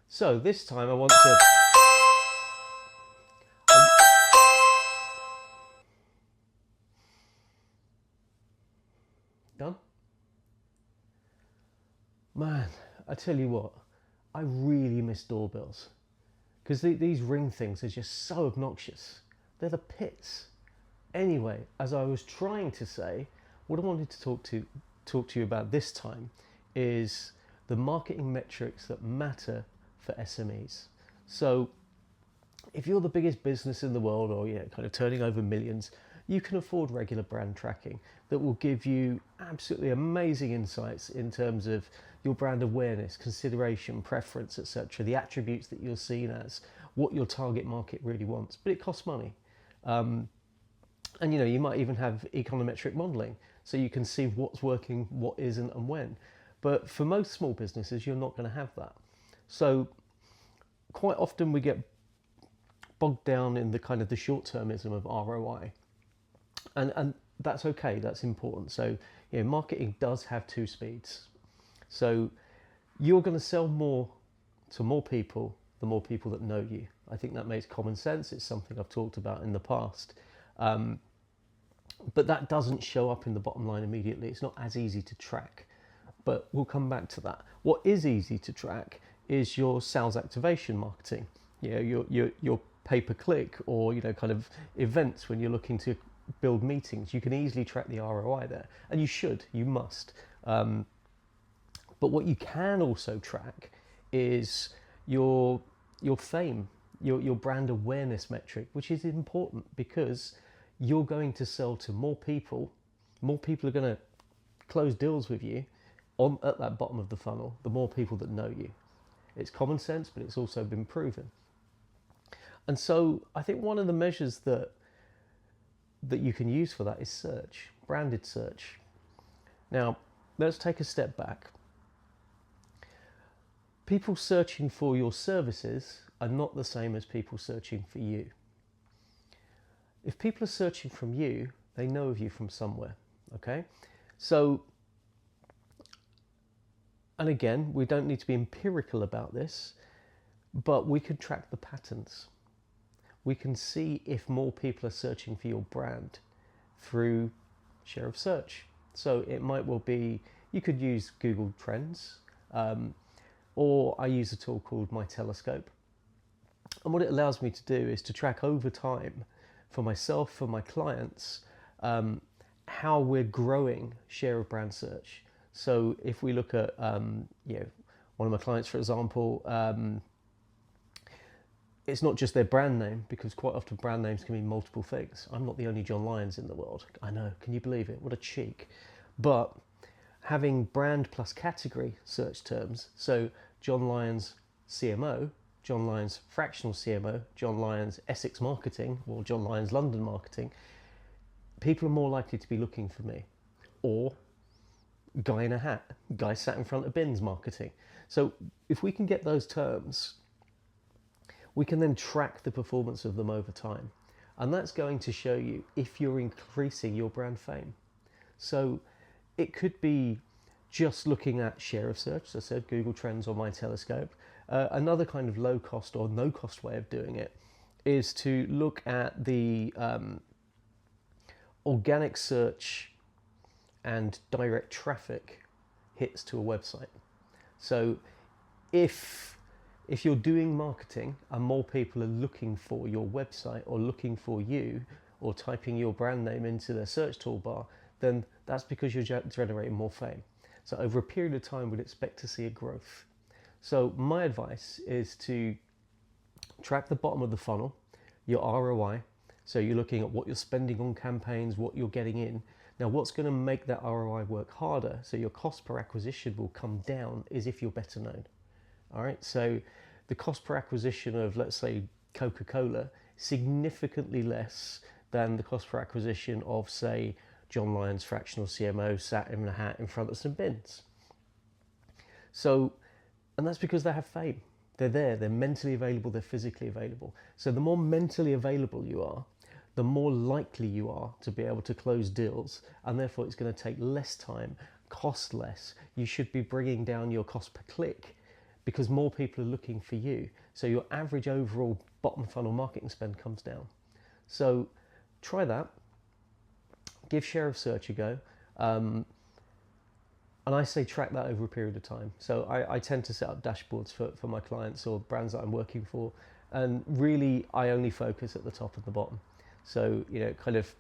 So this time I want to... Done? Man, I tell you what, I really miss doorbells. Because these ring things are just so obnoxious. They're the pits. Anyway, as I was trying to say, what I wanted to talk to you about this time is the marketing metrics that matter for SMEs. So if you're the biggest business in the world, or kind of turning over millions, you can afford regular brand tracking that will give you absolutely amazing insights in terms of your brand awareness, consideration, preference, etc., the attributes that you're seen as, what your target market really wants. But it costs money. And you might even have econometric modeling, so you can see what's working, what isn't, and when. But for most small businesses, you're not going to have that. So quite often we get bogged down in the kind of the short-termism of ROI, and that's okay. That's important. So marketing does have two speeds. So you're going to sell more to more people, the more people that know you. I think that makes common sense. It's something I've talked about in the past. But that doesn't show up in the bottom line immediately. It's not as easy to track, but we'll come back to that. What is easy to track is your sales activation marketing, your pay-per-click, or kind of events when you're looking to build meetings. You can easily track the ROI there, and you must. But what you can also track is your fame, your brand awareness metric, which is important because you're going to sell to more people. More people are going to close deals with you at that bottom of the funnel, the more people that know you. It's common sense, but it's also been proven. And so I think one of the measures that you can use for that is search, branded search. Now, let's take a step back. People searching for your services are not the same as people searching for you. If people are searching from you, they know of you from somewhere, okay? So, and again, we don't need to be empirical about this, but we can track the patterns. We can see if more people are searching for your brand through share of search. So it might well be, you could use Google Trends, or I use a tool called My Telescope. And what it allows me to do is to track over time for myself, for my clients, how we're growing share of brand search. So if we look at, one of my clients, for example, it's not just their brand name, because quite often brand names can mean multiple things. I'm not the only John Lyons in the world. I know, can you believe it? What a cheek. But having brand plus category search terms, so John Lyons CMO, John Lyons fractional CMO, John Lyons Essex marketing, or John Lyons London marketing, people are more likely to be looking for me. Or guy in a hat, guy sat in front of bins marketing. So if we can get those terms, we can then track the performance of them over time. And that's going to show you if you're increasing your brand fame. So it could be just looking at share of search, as I said, Google Trends or My Telescope. Another kind of low cost or no cost way of doing it is to look at the organic search and direct traffic hits to a website. So if you're doing marketing and more people are looking for your website or looking for you or typing your brand name into their search toolbar, then that's because you're generating more fame. So over a period of time, we'd expect to see a growth. So my advice is to track the bottom of the funnel, your ROI. So you're looking at what you're spending on campaigns, what you're getting in. Now, what's going to make that ROI work harder, so your cost per acquisition will come down, is if you're better known. All right, so the cost per acquisition of, let's say, Coca-Cola, significantly less than the cost per acquisition of, say, John Lyons fractional CMO sat in a hat in front of some bins. So, and that's because they have fame. They're there, they're mentally available, they're physically available. So the more mentally available you are, the more likely you are to be able to close deals, and therefore it's going to take less time, cost less. You should be bringing down your cost per click because more people are looking for you. So your average overall bottom funnel marketing spend comes down. So try that. Give share of search a go. And I say track that over a period of time. So I tend to set up dashboards for my clients or brands that I'm working for. And really, I only focus at the top and the bottom. So, kind of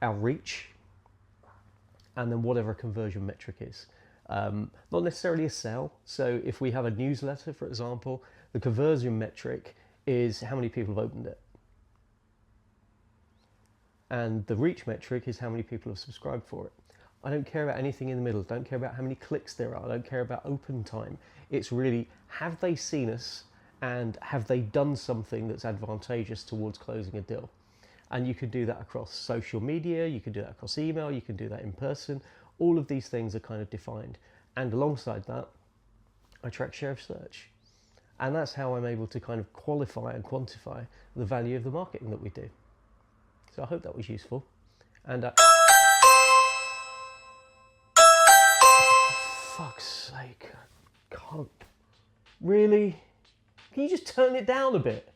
our reach and then whatever conversion metric is. Not necessarily a sell. So if we have a newsletter, for example, the conversion metric is how many people have opened it. And the reach metric is how many people have subscribed for it. I don't care about anything in the middle. I don't care about how many clicks there are. I don't care about open time. It's really, have they seen us and have they done something that's advantageous towards closing a deal? And you can do that across social media, you can do that across email, you can do that in person. All of these things are kind of defined. And alongside that, I track share of search. And that's how I'm able to kind of qualify and quantify the value of the marketing that we do. So I hope that was useful. And for fuck's sake, I can't. Really? Can you just turn it down a bit?